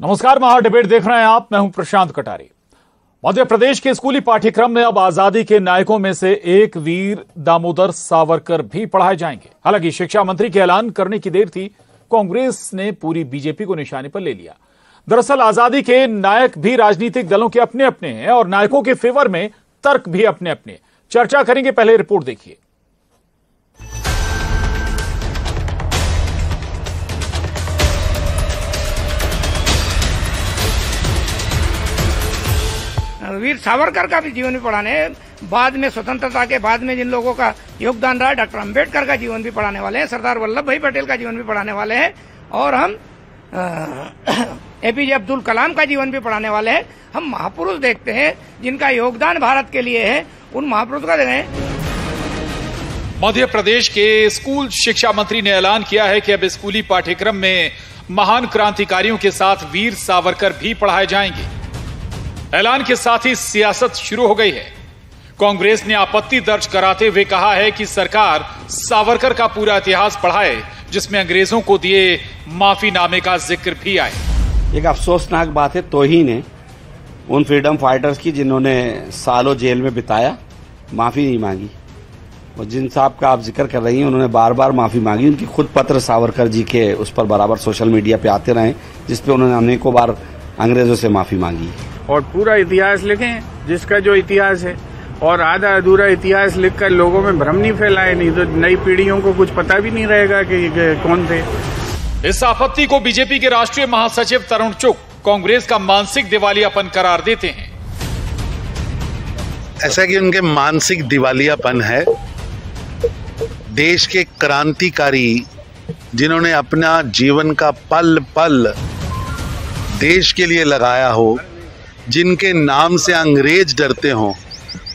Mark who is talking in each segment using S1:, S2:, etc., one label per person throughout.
S1: नमस्कार, महा डिबेट देख रहे हैं आप। मैं हूं प्रशांत कटारी। मध्य प्रदेश के स्कूली पाठ्यक्रम में अब आजादी के नायकों में से एक वीर दामोदर सावरकर भी पढ़ाए जाएंगे। हालांकि शिक्षा मंत्री के ऐलान करने की देर थी, कांग्रेस ने पूरी बीजेपी को निशाने पर ले लिया। दरअसल आजादी के नायक भी राजनीतिक दलों के अपने अपने हैं और नायकों के फेवर में तर्क भी अपने अपने। चर्चा करेंगे, पहले रिपोर्ट देखिए।
S2: वीर सावरकर का भी जीवन भी पढ़ाने, बाद में स्वतंत्रता के बाद में जिन लोगों का योगदान रहा, डॉक्टर अंबेडकर का जीवन भी पढ़ाने वाले हैं, सरदार वल्लभ भाई पटेल का जीवन भी पढ़ाने वाले हैं और हम एपीजे अब्दुल कलाम का जीवन भी पढ़ाने वाले हैं। हम महापुरुष देखते हैं जिनका योगदान भारत के लिए है, उन महापुरुष का देखें।
S1: मध्य प्रदेश के स्कूल शिक्षा मंत्री ने ऐलान किया है कि अब स्कूली पाठ्यक्रम में महान क्रांतिकारियों के साथ वीर सावरकर भी पढ़ाए जाएंगे। ऐलान के साथ ही सियासत शुरू हो गई है। कांग्रेस ने आपत्ति दर्ज कराते हुए कहा है कि सरकार सावरकर का पूरा इतिहास पढ़ाए, जिसमें अंग्रेजों को दिए माफीनामे का जिक्र भी आए।
S3: एक अफसोसनाक बात है तौहीन है उन फ्रीडम फाइटर्स की जिन्होंने सालों जेल में बिताया, माफी नहीं मांगी। और जिन साहब का आप जिक्र कर रही हैं, उन्होंने बार बार माफी मांगी। उनकी खुद पत्र सावरकर जी के उस पर बराबर सोशल मीडिया पे आते रहे, जिसपे उन्होंने अनेकों बार अंग्रेजों से माफी मांगी।
S4: और पूरा इतिहास लिखें जिसका जो इतिहास है, और आधा अधूरा इतिहास लिखकर लोगों में भ्रम नहीं फैलाए, नहीं तो नई पीढ़ियों को कुछ पता भी नहीं रहेगा कि कौन थे।
S1: इस आपत्ति को बीजेपी के राष्ट्रीय महासचिव तरुण चुग कांग्रेस का मानसिक दिवालियापन करार देते हैं।
S5: ऐसा कि उनके मानसिक दिवालियापन है। देश के क्रांतिकारी जिन्होंने अपना जीवन का पल पल देश के लिए लगाया हो, जिनके नाम से अंग्रेज डरते हो,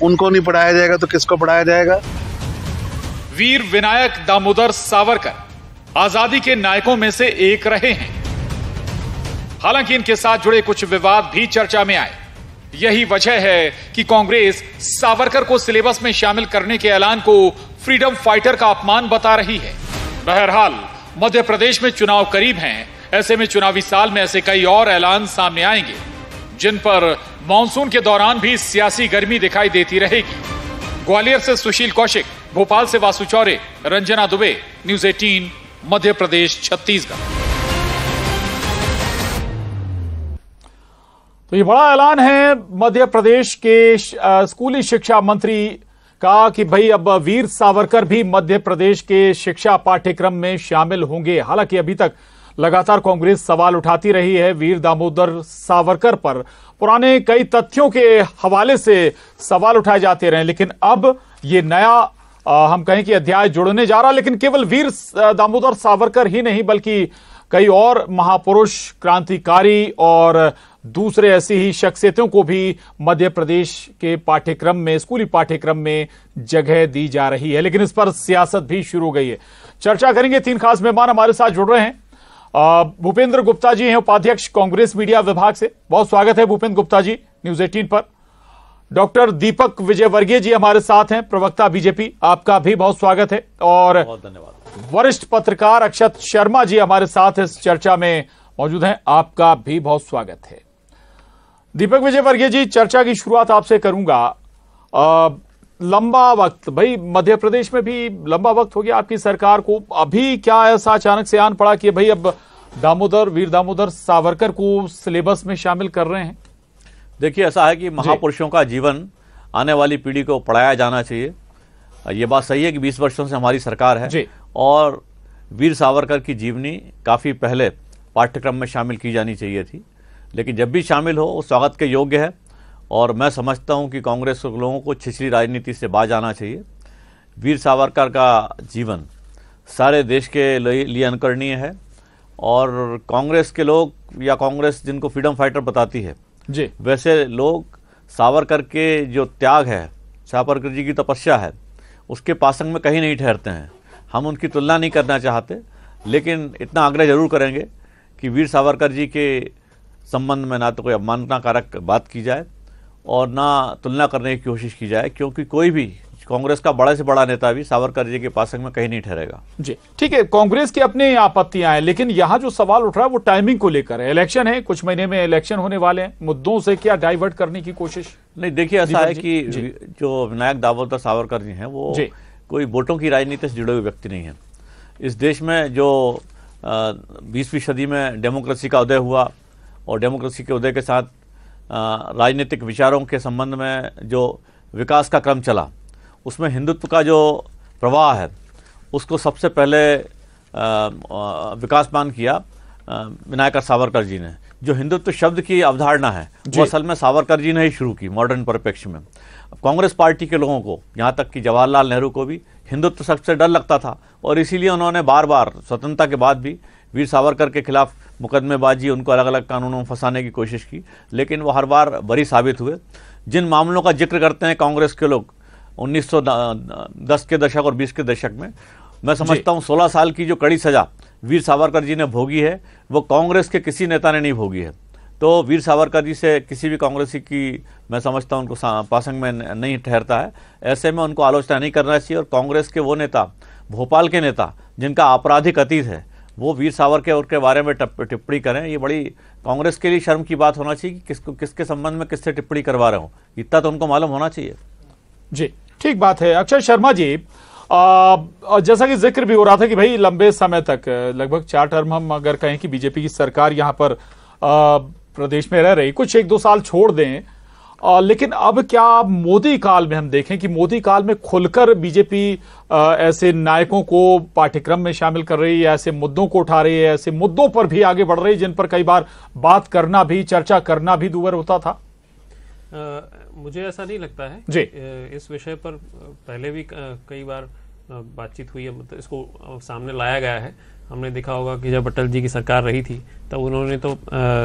S5: उनको नहीं पढ़ाया जाएगा तो किसको पढ़ाया जाएगा?
S1: वीर विनायक दामोदर सावरकर आजादी के नायकों में से एक रहे हैं। हालांकि इनके साथ जुड़े कुछ विवाद भी चर्चा में आए। यही वजह है कि कांग्रेस सावरकर को सिलेबस में शामिल करने के ऐलान को फ्रीडम फाइटर का अपमान बता रही है। बहरहाल मध्य प्रदेश में चुनाव करीब हैं, ऐसे में चुनावी साल में ऐसे कई और ऐलान सामने आएंगे, जिन पर मानसून के दौरान भी सियासी गर्मी दिखाई देती रहेगी। ग्वालियर से सुशील कौशिक, भोपाल से वासु चौरे, रंजना दुबे, न्यूज 18 मध्य प्रदेश छत्तीसगढ़। तो ये बड़ा ऐलान है मध्य प्रदेश के स्कूली शिक्षा मंत्री का कि भाई अब वीर सावरकर भी मध्य प्रदेश के शिक्षा पाठ्यक्रम में शामिल होंगे। हालांकि अभी तक लगातार कांग्रेस सवाल उठाती रही है वीर दामोदर सावरकर पर। पुराने कई तथ्यों के हवाले से सवाल उठाए जाते रहे, लेकिन अब ये नया हम कहें कि अध्याय जुड़ने जा रहा। लेकिन केवल वीर दामोदर सावरकर ही नहीं, बल्कि कई और महापुरुष, क्रांतिकारी और दूसरे ऐसी ही शख्सियतों को भी मध्य प्रदेश के पाठ्यक्रम में, स्कूली पाठ्यक्रम में जगह दी जा रही है। लेकिन इस पर सियासत भी शुरू हो गई है। चर्चा करेंगे। 3 खास मेहमान हमारे साथ जुड़ रहे हैं। भूपेंद्र गुप्ता जी हैं उपाध्यक्ष कांग्रेस मीडिया विभाग से, बहुत स्वागत है भूपेंद्र गुप्ता जी न्यूज 18 पर। डॉक्टर दीपक विजयवर्गीय जी हमारे साथ हैं, प्रवक्ता बीजेपी, आपका भी बहुत स्वागत है। और
S6: बहुत धन्यवाद।
S1: वरिष्ठ पत्रकार अक्षत शर्मा जी हमारे साथ इस चर्चा में मौजूद हैं, आपका भी बहुत स्वागत है। दीपक विजयवर्गीय जी, चर्चा की शुरुआत आपसे करूंगा। लंबा वक्त, भाई मध्य प्रदेश में भी लंबा वक्त हो गया आपकी सरकार को, अभी क्या ऐसा अचानक से आन पड़ा कि भाई अब वीर दामोदर सावरकर को सिलेबस में शामिल कर रहे हैं?
S6: देखिए, ऐसा है कि महापुरुषों का जीवन आने वाली पीढ़ी को पढ़ाया जाना चाहिए। ये बात सही है कि 20 वर्षों से हमारी सरकार है और वीर सावरकर की जीवनी काफी पहले पाठ्यक्रम में शामिल की जानी चाहिए थी, लेकिन जब भी शामिल हो वो स्वागत के योग्य है। और मैं समझता हूं कि कांग्रेस के लोगों को छिछली राजनीति से बाज आना चाहिए। वीर सावरकर का जीवन सारे देश के लिए अनुकरणीय है और कांग्रेस के लोग, या कांग्रेस जिनको फ्रीडम फाइटर बताती है
S1: जी, वैसे
S6: लोग सावरकर के जो त्याग है, सावरकर जी की तपस्या है, उसके पासंग में कहीं नहीं ठहरते हैं। हम उनकी तुलना नहीं करना चाहते, लेकिन इतना आग्रह जरूर करेंगे कि वीर सावरकर जी के संबंध में ना तो कोई अवमाननाकारक बात की जाए और ना तुलना करने की कोशिश की जाए, क्योंकि कोई भी कांग्रेस का बड़े से बड़ा नेता भी सावरकर जी के पासंग में कहीं नहीं ठहरेगा।
S1: जी ठीक है, कांग्रेस की अपनी आपत्तियां हैं, लेकिन यहां जो सवाल उठ रहा है वो टाइमिंग को लेकर है। इलेक्शन है, कुछ महीने में इलेक्शन होने वाले हैं, मुद्दों से क्या डाइवर्ट करने की कोशिश?
S6: नहीं, देखिए ऐसा है कि जो विनायक दामोदर सावरकर जी हैं वो कोई वोटों की राजनीति से जुड़े हुए व्यक्ति नहीं है। इस देश में जो 20वीं सदी में डेमोक्रेसी का उदय हुआ और डेमोक्रेसी के उदय के साथ राजनीतिक विचारों के संबंध में जो विकास का क्रम चला, उसमें हिंदुत्व का जो प्रवाह है उसको सबसे पहले विकासमान किया विनायक सावरकर जी ने। जो हिंदुत्व शब्द की अवधारणा है वो असल में सावरकर जी ने ही शुरू की मॉडर्न परिप्रेक्ष्य में। कांग्रेस पार्टी के लोगों को, यहाँ तक कि जवाहरलाल नेहरू को भी हिंदुत्व शब्द से डर लगता था और इसीलिए उन्होंने बार बार स्वतंत्रता के बाद भी वीर सावरकर के खिलाफ मुकदमेबाजी, उनको अलग अलग कानूनों में फंसाने की कोशिश की, लेकिन वो हर बार बरी साबित हुए। जिन मामलों का जिक्र करते हैं कांग्रेस के लोग 1910 के दशक और 20 के दशक में, मैं समझता हूँ 16 साल की जो कड़ी सजा वीर सावरकर जी ने भोगी है वो कांग्रेस के किसी नेता ने नहीं भोगी है। तो वीर सावरकर जी से किसी भी कांग्रेसी की, मैं समझता हूँ, उनको पासंग में नहीं ठहरता है। ऐसे में उनको आलोचना नहीं करना चाहिए। और कांग्रेस के वो नेता, भोपाल के नेता जिनका आपराधिक अतीत है, वो वीर सावरकर के बारे में टिप्पणी करें, ये बड़ी कांग्रेस के लिए शर्म की बात होना चाहिए कि किसके संबंध में किससे टिप्पणी करवा रहे हो, इतना तो उनको मालूम होना चाहिए। जी ठीक बात है। अक्षय शर्मा जी, जैसा कि जिक्र भी हो रहा था कि भाई लंबे समय तक, लगभग 4 टर्म हम अगर कहें कि बीजेपी की सरकार यहां पर प्रदेश में रह रही, कुछ 1-2 साल छोड़ दें, लेकिन अब क्या मोदी काल में हम देखें कि मोदी काल में खुलकर बीजेपी ऐसे नायकों को पाठ्यक्रम में शामिल कर रही है, ऐसे मुद्दों को उठा रही है, ऐसे मुद्दों पर भी आगे बढ़ रही है जिन पर कई बार बात करना भी, चर्चा करना भी दूभर होता था?
S7: मुझे ऐसा नहीं लगता है
S1: जी।
S7: इस विषय पर पहले भी कई बार बातचीत हुई है, मतलब इसको सामने लाया गया है। हमने देखा होगा कि जब अटल जी की सरकार रही थी तब उन्होंने तो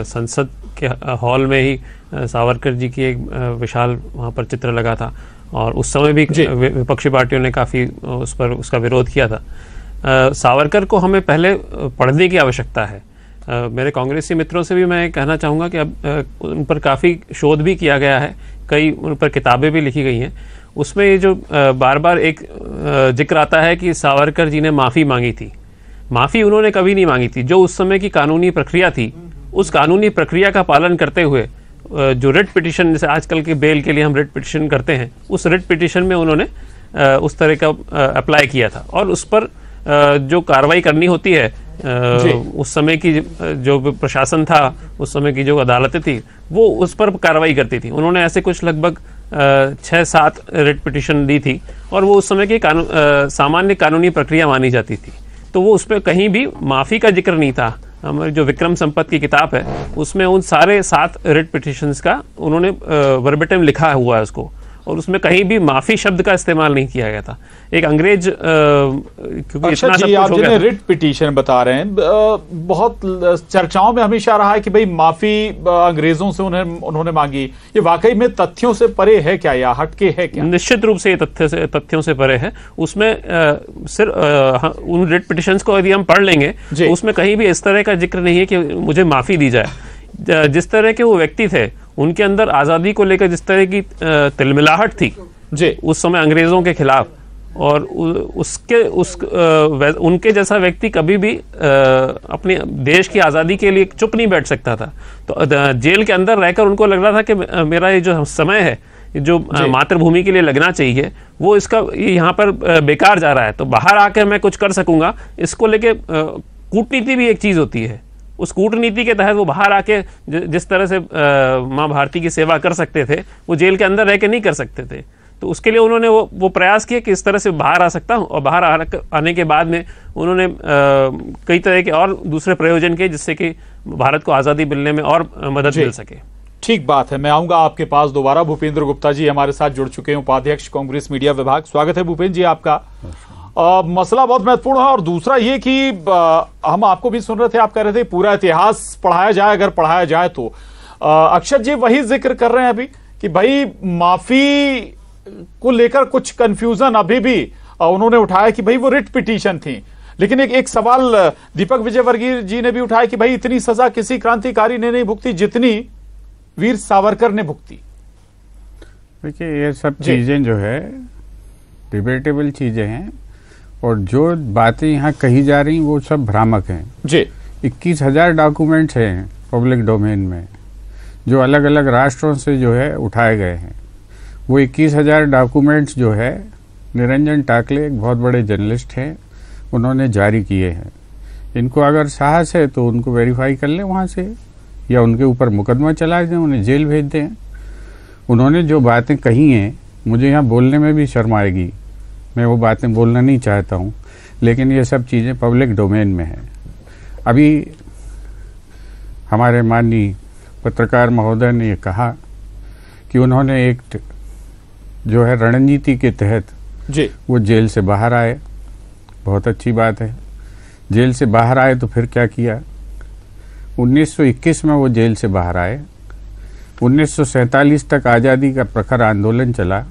S7: संसद के हॉल में ही सावरकर जी की एक विशाल वहाँ पर चित्र लगा था और उस समय भी विपक्षी पार्टियों ने काफ़ी उसका विरोध किया था। सावरकर को हमें पहले पढ़ने की आवश्यकता है। मेरे कांग्रेसी मित्रों से भी मैं कहना चाहूँगा कि अब उन पर काफ़ी शोध भी किया गया है, कई उन पर किताबें भी लिखी गई हैं। उसमें ये जो बार बार एक जिक्र आता है कि सावरकर जी ने माफ़ी मांगी थी, माफ़ी उन्होंने कभी नहीं मांगी थी। जो उस समय की कानूनी प्रक्रिया थी, उस कानूनी प्रक्रिया का पालन करते हुए जो रिट पिटीशन, जैसे आजकल के बेल के लिए हम रिट पिटीशन करते हैं, उस रिट पिटीशन में उन्होंने उस तरह का अप्लाई किया था और उस पर जो कार्रवाई करनी होती है, उस समय की जो प्रशासन था, उस समय की जो अदालतें थी, वो उस पर कार्रवाई करती थी। उन्होंने ऐसे कुछ लगभग 6-7 रिट पिटीशन दी थी और वो उस समय की सामान्य कानूनी प्रक्रिया मानी जाती थी। तो वो उसमें कहीं भी माफ़ी का जिक्र नहीं था। हमारी जो विक्रम संपत की किताब है उसमें उन सारे 7 रिट पिटीशंस का उन्होंने वर्बेटिम लिखा हुआ है उसको, और उसमें कहीं भी माफी शब्द का इस्तेमाल नहीं किया गया था। एक अंग्रेज क्योंकि
S1: अच्छा जी, आप जिन्हें रिट पिटीशन बता रहे हैं, बहुत चर्चाओं में हमेशा रहा है कि भाई माफी अंग्रेजों से उन्होंने मांगी, ये वाकई में तथ्यों से परे है क्या या हटके है क्या?
S7: निश्चित रूप से ये तथ्यों से परे है। उसमें सिर्फ उन रिट पिटीशंस को यदि हम पढ़ लेंगे तो उसमें कहीं भी इस तरह का जिक्र नहीं है कि मुझे माफी दी जाए। जिस तरह के वो व्यक्ति थे, उनके अंदर आज़ादी को लेकर जिस तरह की तिलमिलाहट थी जी उस समय अंग्रेजों के खिलाफ, और उनके जैसा व्यक्ति कभी भी अपने देश की आज़ादी के लिए चुप नहीं बैठ सकता था। तो जेल के अंदर रहकर उनको लग रहा था कि मेरा ये जो समय है, जो मातृभूमि के लिए लगना चाहिए, वो इसका यहाँ पर बेकार जा रहा है, तो बाहर आकर मैं कुछ कर सकूंगा। इसको लेके कूटनीति भी एक चीज़ होती है। उस कूटनीति के तहत वो बाहर आके जिस तरह से माँ भारती की सेवा कर सकते थे, वो जेल के अंदर रह के नहीं कर सकते थे। तो उसके लिए उन्होंने वो प्रयास किए कि इस तरह से बाहर आ सकता हूँ, और बाहर आने के बाद में उन्होंने कई तरह के और दूसरे प्रयोजन किए जिससे कि भारत को आज़ादी मिलने में और मदद मिल सके।
S1: ठीक बात है, मैं आऊंगा आपके पास दोबारा। भूपेंद्र गुप्ता जी हमारे साथ जुड़ चुके हैं, उपाध्यक्ष कांग्रेस मीडिया विभाग। स्वागत है भूपेंद्र जी आपका। मसला बहुत महत्वपूर्ण है, और दूसरा ये कि हम आपको भी सुन रहे थे, आप कह रहे थे पूरा इतिहास पढ़ाया जाए, अगर पढ़ाया जाए तो। अक्षत जी वही जिक्र कर रहे हैं अभी कि भाई माफी को लेकर कुछ कंफ्यूजन अभी भी उन्होंने उठाया कि भाई वो रिट पिटीशन थी, लेकिन एक सवाल दीपक विजयवर्गीय जी ने भी उठाया कि भाई इतनी सजा किसी क्रांतिकारी ने नहीं भुगती जितनी वीर सावरकर ने भुगती।
S4: देखिए, ये सब चीजें जो है डिबेटेबल चीजें हैं, और जो बातें यहाँ कही जा रही वो सब भ्रामक हैं
S1: जी।
S4: 21,000 डॉक्यूमेंट्स हैं पब्लिक डोमेन में जो अलग अलग राष्ट्रों से जो है उठाए गए हैं। वो 21,000 डॉक्यूमेंट्स जो है निरंजन टाकले एक बहुत बड़े जर्नलिस्ट हैं, उन्होंने जारी किए हैं। इनको अगर साहस है तो उनको वेरीफाई कर लें वहाँ से, या उनके ऊपर मुकदमा चला दें, उन्हें जेल भेज दें। उन्होंने जो बातें कही हैं, मुझे यहाँ बोलने में भी शर्म आएगी, मैं वो बातें बोलना नहीं चाहता हूँ, लेकिन ये सब चीज़ें पब्लिक डोमेन में हैं। अभी हमारे माननीय पत्रकार महोदय ने ये कहा कि उन्होंने एक जो है रणनीति के तहत
S1: जी
S4: वो जेल से बाहर आए, बहुत अच्छी बात है। जेल से बाहर आए तो फिर क्या किया? 1921 में वो जेल से बाहर आए। 1947 तक आज़ादी का प्रखर आंदोलन चला,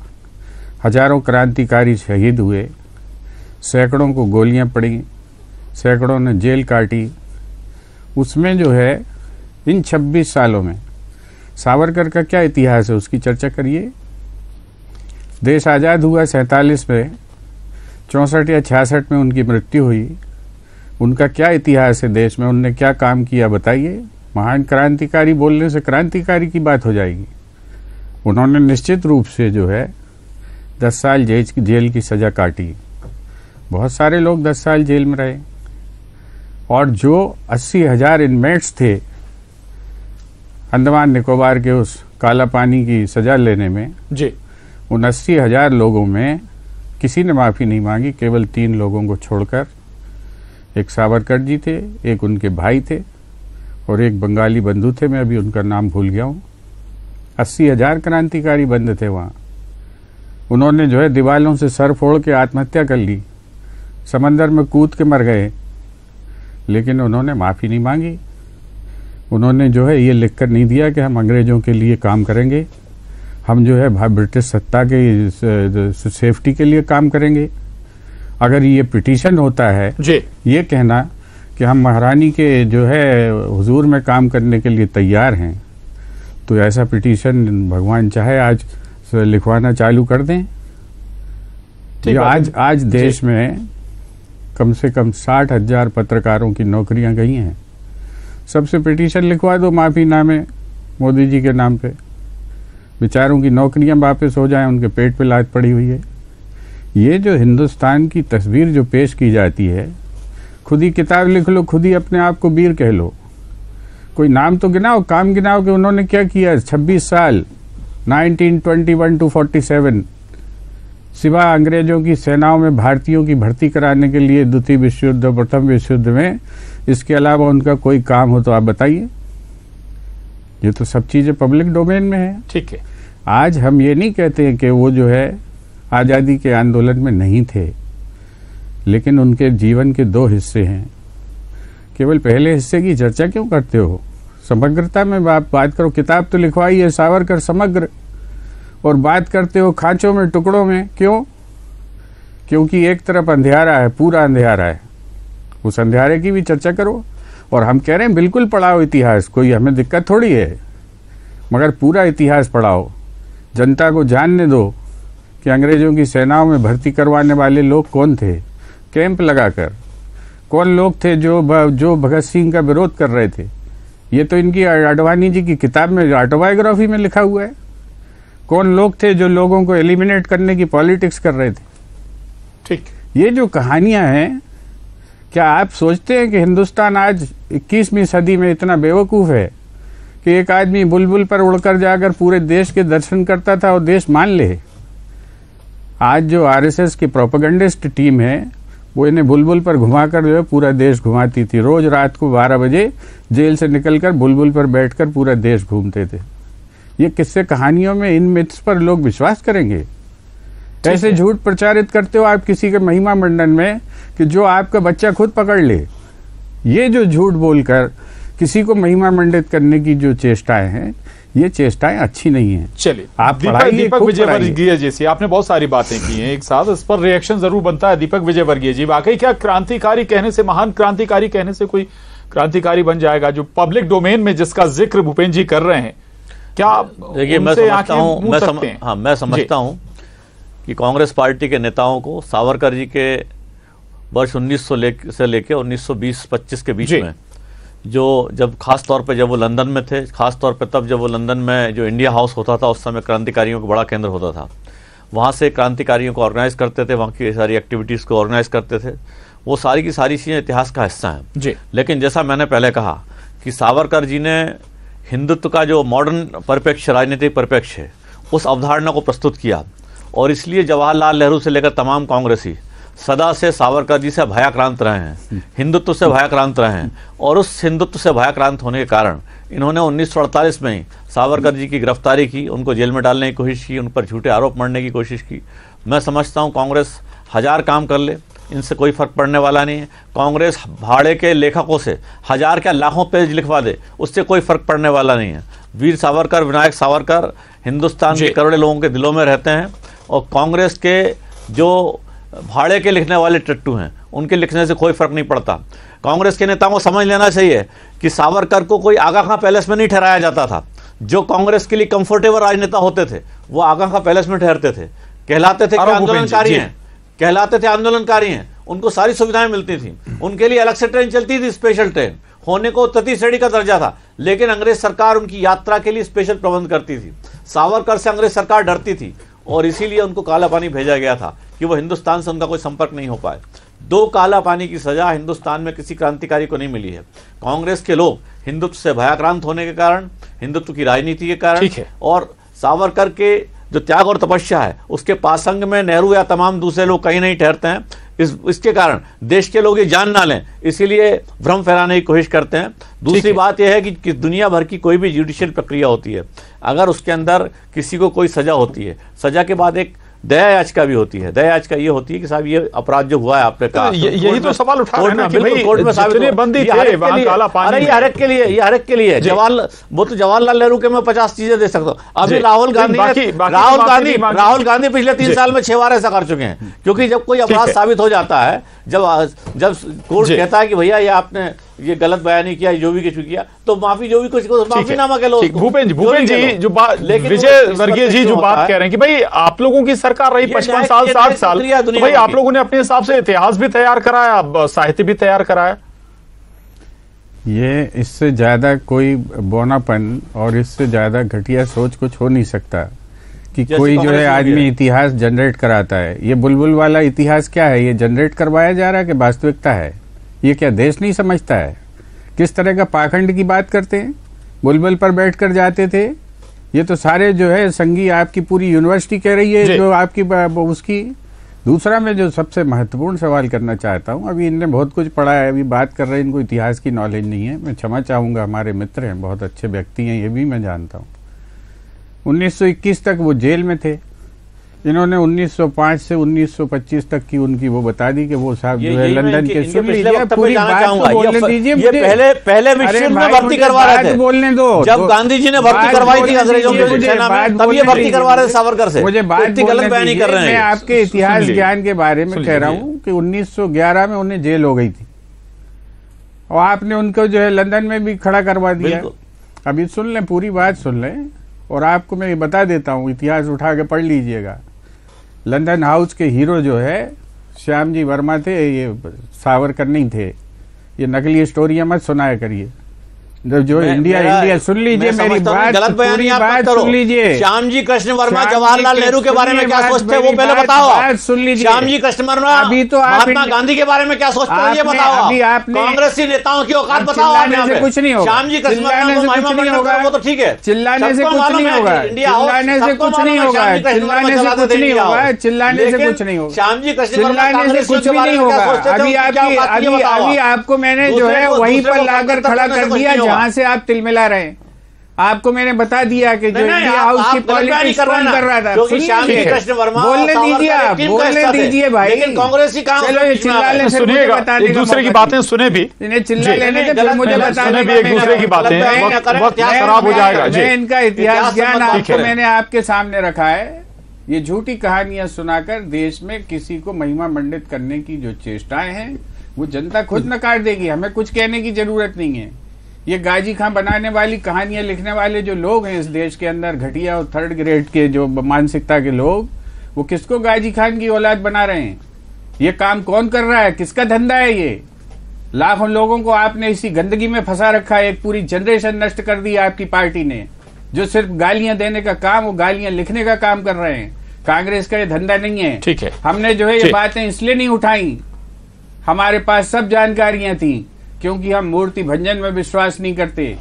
S4: हजारों क्रांतिकारी शहीद हुए, सैकड़ों को गोलियां पड़ी, सैकड़ों ने जेल काटी। उसमें जो है इन 26 सालों में सावरकर का क्या इतिहास है उसकी चर्चा करिए। देश आज़ाद हुआ 47 में, 64 या 66 में उनकी मृत्यु हुई। उनका क्या इतिहास है देश में, उनने क्या काम किया बताइए। महान क्रांतिकारी बोलने से क्रांतिकारी की बात हो जाएगी। उन्होंने निश्चित रूप से जो है 10 साल जेल की सज़ा काटी। बहुत सारे लोग 10 साल जेल में रहे, और जो 80,000 इनमेट्स थे अंडमान निकोबार के उस काला पानी की सज़ा लेने में
S1: जी,
S4: उन 80,000 लोगों में किसी ने माफ़ी नहीं मांगी, केवल 3 लोगों को छोड़कर। एक सावरकर जी थे, एक उनके भाई थे, और एक बंगाली बंधु थे, मैं अभी उनका नाम भूल गया हूँ। 80,000 क्रांतिकारी बंद थे वहाँ। उन्होंने जो है दीवालों से सर फोड़ के आत्महत्या कर ली, समंदर में कूद के मर गए, लेकिन उन्होंने माफ़ी नहीं मांगी। उन्होंने जो है ये लिखकर नहीं दिया कि हम अंग्रेज़ों के लिए काम करेंगे, हम जो है ब्रिटिश सत्ता के सेफ्टी के लिए काम करेंगे। अगर ये पिटीशन होता है
S1: जी,
S4: ये कहना कि हम महारानी के जो है हुजूर में काम करने के लिए तैयार हैं, तो ऐसा पिटीशन भगवान चाहे आज लिखवाना चालू कर दें। आज देश में कम से कम 60,000 पत्रकारों की नौकरियां गई हैं। सबसे पिटीशन लिखवा दो माफीनामे मोदी जी के नाम पे, बेचारों की नौकरियां वापस हो जाएं, उनके पेट पे लात पड़ी हुई है। ये जो हिंदुस्तान की तस्वीर जो पेश की जाती है, खुद ही किताब लिख लो, खुद ही अपने आप को वीर कह लो। कोई नाम तो गिनाओ, काम गिनाओ कि उन्होंने क्या किया। 26 साल 1921 to 47 सिवा अंग्रेजों की सेनाओं में भारतीयों की भर्ती कराने के लिए द्वितीय विश्व युद्ध, प्रथम विश्व युद्ध में, इसके अलावा उनका कोई काम हो तो आप बताइए। ये तो सब चीजें पब्लिक डोमेन में है।
S1: ठीक है,
S4: आज हम ये नहीं कहते हैं कि वो जो है आज़ादी के आंदोलन में नहीं थे, लेकिन उनके जीवन के 2 हिस्से हैं। केवल पहले हिस्से की चर्चा क्यों करते हो? समग्रता में बात करो। किताब तो लिखवाई है सावरकर समग्र, और बात करते हो खांचों में, टुकड़ों में। क्यों? क्योंकि एक तरफ अंधेरा है, पूरा अंधेरा है, उस अंधेरे की भी चर्चा करो। और हम कह रहे हैं बिल्कुल पढ़ाओ इतिहास, कोई हमें दिक्कत थोड़ी है, मगर पूरा इतिहास पढ़ाओ। जनता को जानने दो कि अंग्रेजों की सेनाओं में भर्ती करवाने वाले लोग कौन थे, कैंप लगाकर कौन लोग थे जो भगत सिंह का विरोध कर रहे थे। ये तो इनकी आडवाणी जी की किताब में, ऑटोबायोग्राफी में लिखा हुआ है। कौन लोग थे जो लोगों को एलिमिनेट करने की पॉलिटिक्स कर रहे थे।
S1: ठीक,
S4: ये जो कहानियां हैं, क्या आप सोचते हैं कि हिंदुस्तान आज 21वीं सदी में इतना बेवकूफ़ है कि एक आदमी बुलबुल पर उड़कर जाकर पूरे देश के दर्शन करता था और देश मान ले? आज जो आरएसएस की प्रोपेगेंडिस्ट टीम है, वो इन्हें बुलबुल पर घुमाकर जो है पूरा देश घुमाती थी। रोज रात को 12 बजे जेल से निकलकर बुलबुल पर बैठकर पूरा देश घूमते थे। ये किस्से कहानियों में, इन मिथ्स पर लोग विश्वास करेंगे? ऐसे झूठ प्रचारित करते हो आप किसी के महिमा मंडन में कि जो आपका बच्चा खुद पकड़ ले। ये जो झूठ बोलकर किसी को महिमा मंडित करने की जो चेष्टाएं हैं, ये चेष्टाएं अच्छी नहीं है।
S1: चलिए,
S4: आप
S1: दीपक विजयवर्गीय जैसी आपने बहुत सारी बातें की हैं एक साथ, इस पर रिएक्शन जरूर बनता है। दीपक विजयवर्गीय जी, वाकई क्या क्रांतिकारी कहने से, महान क्रांतिकारी कहने से कोई क्रांतिकारी बन जाएगा? जो पब्लिक डोमेन में जिसका जिक्र भूपेंद्र जी कर रहे हैं, क्या
S6: देखिए मैं समझता हूं कि कि कांग्रेस पार्टी के नेताओं को सावरकर जी के वर्ष 1900 से लेकर 1920-25 के बीच में, जो जब खास तौर पे जब वो लंदन में थे, खास तौर पे तब जब वो लंदन में जो इंडिया हाउस होता था उस समय क्रांतिकारियों का बड़ा केंद्र होता था, वहाँ से क्रांतिकारियों को ऑर्गेनाइज करते थे, वहाँ की सारी एक्टिविटीज़ को ऑर्गेनाइज करते थे। वो सारी की सारी चीज़ें इतिहास का हिस्सा हैं जी। लेकिन जैसा मैंने पहले कहा कि सावरकर जी ने हिंदुत्व का जो मॉडर्न परिप्रेक्ष्य, राजनीतिक परिप्रेक्ष्य है, उस अवधारणा को प्रस्तुत किया, और इसलिए जवाहरलाल नेहरू से लेकर तमाम कांग्रेसी सदा से सावरकर जी से भयाक्रांत रहे हैं, हिंदुत्व से भयाक्रांत रहे हैं। और उस हिंदुत्व से भयाक्रांत होने के कारण इन्होंने 1948 में ही सावरकर जी की गिरफ्तारी की, उनको जेल में डालने की कोशिश की, उन पर झूठे आरोप मढ़ने की कोशिश की। मैं समझता हूँ कांग्रेस 1000 काम कर ले, इनसे कोई फर्क पड़ने वाला नहीं है। कांग्रेस भाड़े के लेखकों से 1000 क्या लाखों पेज लिखवा दे, उससे कोई फर्क पड़ने वाला नहीं है। वीर सावरकर, विनायक सावरकर हिंदुस्तान के करोड़ों लोगों के दिलों में रहते हैं, और कांग्रेस के जो भाड़े के लिखने वाले टट्टू हैं उनके लिखने से कोई फर्क नहीं पड़ता। कांग्रेस के नेताओं को समझ लेना चाहिए कि सावरकर को कोई आगा खां पैलेस में नहीं ठहराया जाता था। जो कांग्रेस के लिए कंफर्टेबल राजनेता होते थे वो आगा खां पैलेस में ठहरते थे, कहलाते थे कि आंदोलनकारी हैं, कहलाते थे आंदोलनकारी हैं, उनको सारी सुविधाएं मिलती थी, उनके लिए अलग से ट्रेन चलती थी, स्पेशल ट्रेन होने को तृतीय श्रेणी का दर्जा था, लेकिन अंग्रेज सरकार उनकी यात्रा के लिए स्पेशल प्रबंध करती थी। सावरकर से अंग्रेज सरकार डरती थी और इसीलिए उनको काला पानी भेजा गया था कि वो हिंदुस्तान से उनका कोई संपर्क नहीं हो पाए। 2 काला पानी की सजा हिंदुस्तान में किसी क्रांतिकारी को नहीं मिली है। कांग्रेस के लोग हिंदुत्व से भयाक्रांत होने के कारण, हिंदुत्व की राजनीति के कारण, और सावरकर के जो त्याग और तपस्या है उसके पासंग में नेहरू या तमाम दूसरे लोग कहीं नहीं ठहरते हैं। इसके कारण देश के लोग ये जान ना लें, इसीलिए भ्रम फैलाने की कोशिश करते हैं। दूसरी बात यह है कि दुनिया भर की कोई भी जुडिशियल प्रक्रिया होती है, अगर उसके अंदर किसी को कोई सजा होती है, सजा के बाद एक दया याचिका भी होती है। दया याचिका ये होती है कि साहब ये अपराध जो हुआ है आपने कहा,
S1: यही तो सवाल उठा रहे हैं ना कि भाई
S6: कोर्ट में साबित
S1: बंदी थे वहां काला पानी।
S6: अरे ये हर एक के लिए, ये हर एक के लिए। जवाहरलाल नेहरू के मैं 50 चीजें दे सकता हूँ। अभी राहुल गांधी पिछले 3 साल में 6 बार ऐसा कर चुके हैं, क्योंकि जब कोई अपराध साबित हो जाता है, जब कोर्ट कहता है कि भैया ये आपने ये गलत बयानी किया, जो भी कुछ किया, तो माफी, जो भी कुछ माफीनामा के लोग।
S1: भूपेन जी जो बात, विजय वर्गीय जी जो बात कह रहे हैं कि भाई आप लोगों की सरकार रही 55 साल 60 साल, तो भाई आप लोगों ने अपने हिसाब से इतिहास भी तैयार कराया, साहित्य भी तैयार कराया।
S4: ये इससे ज्यादा कोई बौनापन और इससे ज्यादा घटिया सोच कुछ हो नहीं सकता कि कोई जो है आदमी इतिहास जनरेट कराता है। ये बुलबुल वाला इतिहास क्या है? ये जनरेट करवाया जा रहा है कि वास्तविकता है? ये क्या देश नहीं समझता है? किस तरह का पाखंड की बात करते हैं? बुलबुल पर बैठकर जाते थे, ये तो सारे जो है संगी आपकी पूरी यूनिवर्सिटी कह रही है जो आपकी उसकी। दूसरा मैं जो सबसे महत्वपूर्ण सवाल करना चाहता हूँ, अभी इनने बहुत कुछ पढ़ा है, अभी बात कर रहे हैं, इनको इतिहास की नॉलेज नहीं है। मैं क्षमा चाहूंगा, हमारे मित्र हैं, बहुत अच्छे व्यक्ति हैं, ये भी मैं जानता हूँ। 1921 तक वो जेल में थे। इन्होंने 1905 से 1925 तक की उनकी वो बता दी कि वो साहब जो है लंदन के। सुन लीजिए, पूरी बात तो बोलने दीजिए।
S6: पहले विश्व में भर्ती करवा रहे थे, बोलने दो। जब गांधी जी ने भर्ती करवाई थी अंग्रेजों की सेना में, तब ये भर्ती करवा रहे थे सावरकर से।
S4: मुझे बात गलत बयानी कर रहे हैं। मैं आपके इतिहास ज्ञान के बारे में कह रहा हूँ कि 1911 में उन्हें जेल हो गई थी और आपने उनको जो है लंदन में भी खड़ा करवा दिया। अभी सुन लें, पूरी बात सुन लें, और आपको मैं बता देता हूँ, इतिहास उठा के पढ़ लीजिएगा। लंदन हाउस के हीरो जो है श्याम जी वर्मा थे, ये सावरकर नहीं थे। ये नकली स्टोरियां मत सुनाया करिए। जो इंडिया सुन लीजिए मेरी बात,
S6: गलत बयानी आप मत करो।
S4: सुन लीजिए,
S6: श्याम जी कृष्ण वर्मा जवाहरलाल नेहरू के बारे में क्या सोचते हैं वो पहले बताओ।
S4: सुन लीजिए,
S6: श्याम जी कृष्ण वर्मा
S4: अभी तो
S6: महात्मा गांधी के बारे में क्या सोचते हैं ये बताओ।
S4: अभी आपने
S6: कांग्रेसी नेताओं की औकात बताओ।
S4: कुछ नहीं होगा,
S6: श्याम जी कृष्ण वर्मा वो तो ठीक है,
S4: चिल्लाने से कुछ नहीं होगा, चिल्लाने से कुछ नहीं होगा, चिल्लाने से कुछ नहीं होगा, चिल्लाने से कुछ नहीं होगा,
S6: श्याम जी कृष्ण
S4: चिल्लाने से कुछ भी नहीं होगा। अभी आपको मैंने जो है वहीं पर लाकर खड़ा कर दिया जहां से आप तिल मिला रहे हैं। आपको मैंने बता दिया कि जो इंडिया हाउस की पॉलिटिक्स कौन कर रहा था। बोलने दीजिए, आप बोलने दीजिए भाई।
S6: कांग्रेसी काम
S4: चलो ये चिल्लाने से
S1: सुनिएगा, एक दूसरे की बातें सुने भी,
S4: इन्हें चिल्ला लेने से फिर मुझे बताने
S1: भी, एक दूसरे की बातें वक्त खराब हो जाएगा।
S4: मैं इनका इतिहास ज्ञान आपको मैंने आपके सामने रखा है। ये झूठी कहानियां सुनाकर देश में किसी को महिमा मंडित करने की जो चेष्टाएं हैं वो जनता खुद नकार देगी, हमें कुछ कहने की जरूरत नहीं है। ये गाजी खां बनाने वाली कहानियां लिखने वाले जो लोग हैं इस देश के अंदर, घटिया और थर्ड ग्रेड के जो मानसिकता के लोग, वो किसको गाजी खान की औलाद बना रहे हैं? ये काम कौन कर रहा है? किसका धंधा है ये? लाखों लोगों को आपने इसी गंदगी में फंसा रखा है। एक पूरी जनरेशन नष्ट कर दी आपकी पार्टी ने। जो सिर्फ गालियां देने का काम, वो गालियां लिखने का काम कर रहे हैं। कांग्रेस का ये धंधा नहीं है।
S1: ठीक है,
S4: हमने जो है ये बातें इसलिए नहीं उठाई, हमारे पास सब जानकारियां थी, क्योंकि हम मूर्ति भंजन में विश्वास नहीं करते।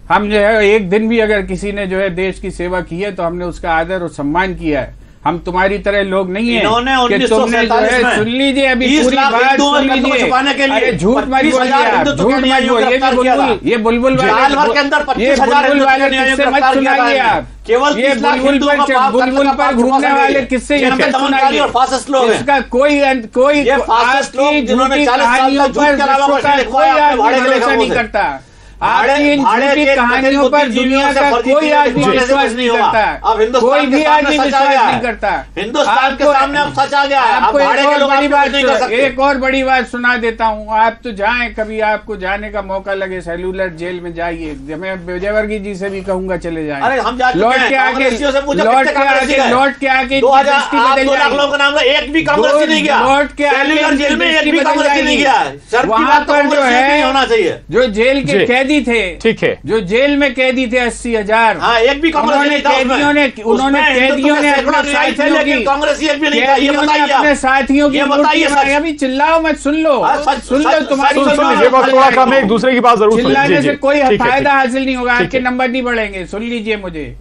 S4: हम जो है एक दिन भी अगर किसी ने जो है देश की सेवा की है तो हमने उसका आदर और सम्मान किया है। हम तुम्हारी तरह लोग नहीं है कि तुमने जो है, सुन लीजिए अभी पूरी बात सुन लीजिए। अरे झूठ मत बोलिए, झूठ मत बोलिए। ये बुलबुल वाले किस्से मत सुनाइए आप। ये बुलबुल पर घूमने वाले किस्से सुनाइए। इसका कोई आपकी झूठी कहानियों पर कोई आदमी भरोसा नहीं करता। आपकी इन झूठी कहानियों पर दुनिया का कोई आदमी विश्वास नहीं करता। कोई भी आदमी विश्वास नहीं करता।
S3: हिंदुस्तान के सामने अब सच आ गया है।
S4: आपको एक और बड़ी बात सुना देता हूँ। आप तो जाएं, कभी आपको जाने का मौका लगे सेलुलर जेल में जाइए। मैं विजयवर्गीय जी से भी कहूंगा चले जाएं। लौट के आके
S3: 2 लाख लोगों का नाम एक भी कांग्रेसी नहीं गया।
S4: लौट के
S3: सेलुलर जेल में एक भी कांग्रेसी नहीं गया।
S4: वहां पर जो है
S3: होना चाहिए
S4: जो जेल के कैदी थे,
S1: ठीक है,
S4: जो जेल में कैदी थे 80,000,
S3: एक भी
S4: उन्होंने कैदियों ने अपने साथियों की बताइए। अभी चिल्लाओ मत, सुन लो तुम्हारी
S1: थोड़ा कम, एक दूसरे की बात जरूर
S4: चिल्लाने से कोई फायदा हासिल नहीं होगा। आपके नंबर नहीं बढ़ेंगे। सुन लीजिए मुझे,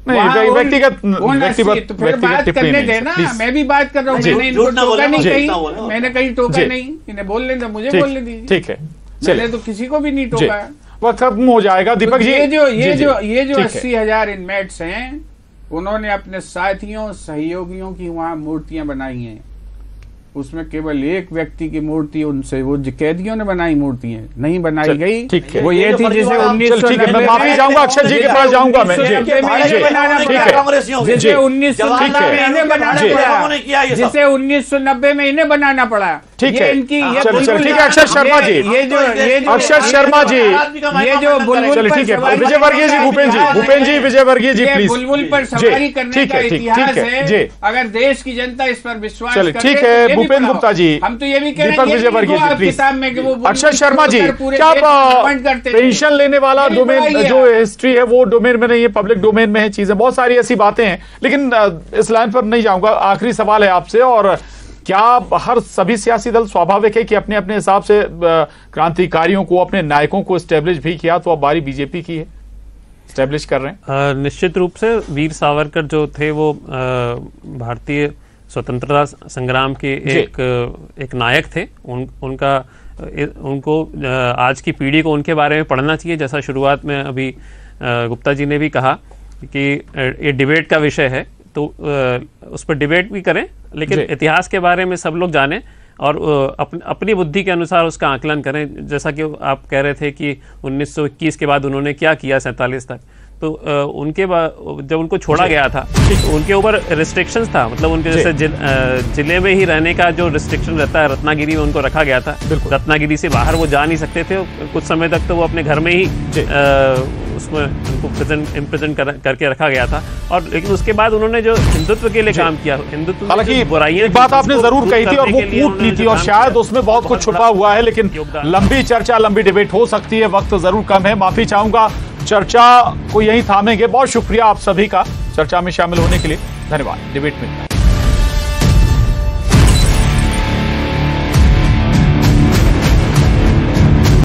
S1: व्यक्तिगत
S4: तो फिर बात करने देना। मैं भी बात कर रहा हूँ। मैंने इनको टोका नहीं कहीं, मैंने कहीं टोका नहीं। इन्हें बोलने दो, मुझे बोलने दीजिए।
S1: ठीक है,
S4: मैंने तो किसी को भी नहीं टोका।
S1: वह खत्म हो जाएगा। दीपक जी,
S4: ये जो 80,000 इनमेट्स हैं, उन्होंने अपने साथियों सहयोगियों की वहां मूर्तियां बनाई हैं। उसमें केवल एक व्यक्ति की मूर्ति उनसे, वो कैदियों ने बनाई मूर्तियां नहीं बनाई गई।
S1: ठीक है,
S4: वो ये थी जिसे 1990
S1: मैं माफी चाहूंगा, अक्षर जी के पास जाऊंगा मैं।
S4: जिसे 1990 में इन्हें बनाना पड़ा।
S1: ठीक है,
S4: इनकी
S1: ठीक है अक्षर शर्मा जी,
S4: ये जो
S1: अक्षर शर्मा जी,
S4: ये जो बुलबुल,
S1: ठीक है, विजयवर्गीय जी, भूपेन जी, विजयवर्गीय जी प्लीज।
S4: बुलबुल पर सवारी करने का इतिहास है। अगर देश की जनता इस पर विश्वास करे,
S1: ठीक है भूपेन गुप्ता जी,
S4: हम तो ये भी कह
S1: दीपक विजयवर्गीय जी प्लीज। अक्षर शर्मा जी, क्या पेंशन लेने वाला डोमेन जो हिस्ट्री है वो डोमेन में नहीं है, पब्लिक डोमेन में है चीजें, बहुत सारी ऐसी बातें हैं। लेकिन इस लाइन पर नहीं जाऊंगा। आखिरी सवाल है आपसे, और क्या हर सभी सियासी दल स्वाभाविक है कि अपने अपने हिसाब से क्रांतिकारियों को, अपने नायकों को एस्टेब्लिश भी किया, तो अब बारी बीजेपी की है, एस्टेब्लिश कर रहे हैं?
S7: निश्चित रूप से वीर सावरकर जो थे वो भारतीय स्वतंत्रता संग्राम के एक नायक थे। उनको आज की पीढ़ी को उनके बारे में पढ़ना चाहिए। जैसा शुरुआत में अभी गुप्ता जी ने भी कहा कि ये डिबेट का विषय है, तो उस पर डिबेट भी करें, लेकिन इतिहास के बारे में सब लोग जानें और अपनी बुद्धि के अनुसार उसका आकलन करें। जैसा कि आप कह रहे थे कि 1921 के बाद उन्होंने क्या किया 47 तक, तो उनके बाद जब उनको छोड़ा गया था तो उनके ऊपर रिस्ट्रिक्शंस था। मतलब उनके जैसे जिले में ही रहने का जो रिस्ट्रिक्शन रहता है, रत्नागिरी में उनको रखा गया था। रत्नागिरी से बाहर वो जा नहीं सकते थे। कुछ समय तक तो वो अपने घर में ही उसमें उनको इम्प्रेजेंट करके रखा गया था। और लेकिन उसके बाद उन्होंने जो हिंदुत्व के लिए काम किया, हिंदुत्व
S1: हालांकि बुराइयां, बात आपने जरूर कही थी और वो कूट ली थी, और शायद उसमें बहुत कुछ छुपा हुआ है। लेकिन लंबी चर्चा, लंबी डिबेट हो सकती है, वक्त जरूर कम है। माफी चाहूंगा, चर्चा को यहीं थामेंगे। बहुत शुक्रिया आप सभी का चर्चा में शामिल होने के लिए। धन्यवाद। डिबेट में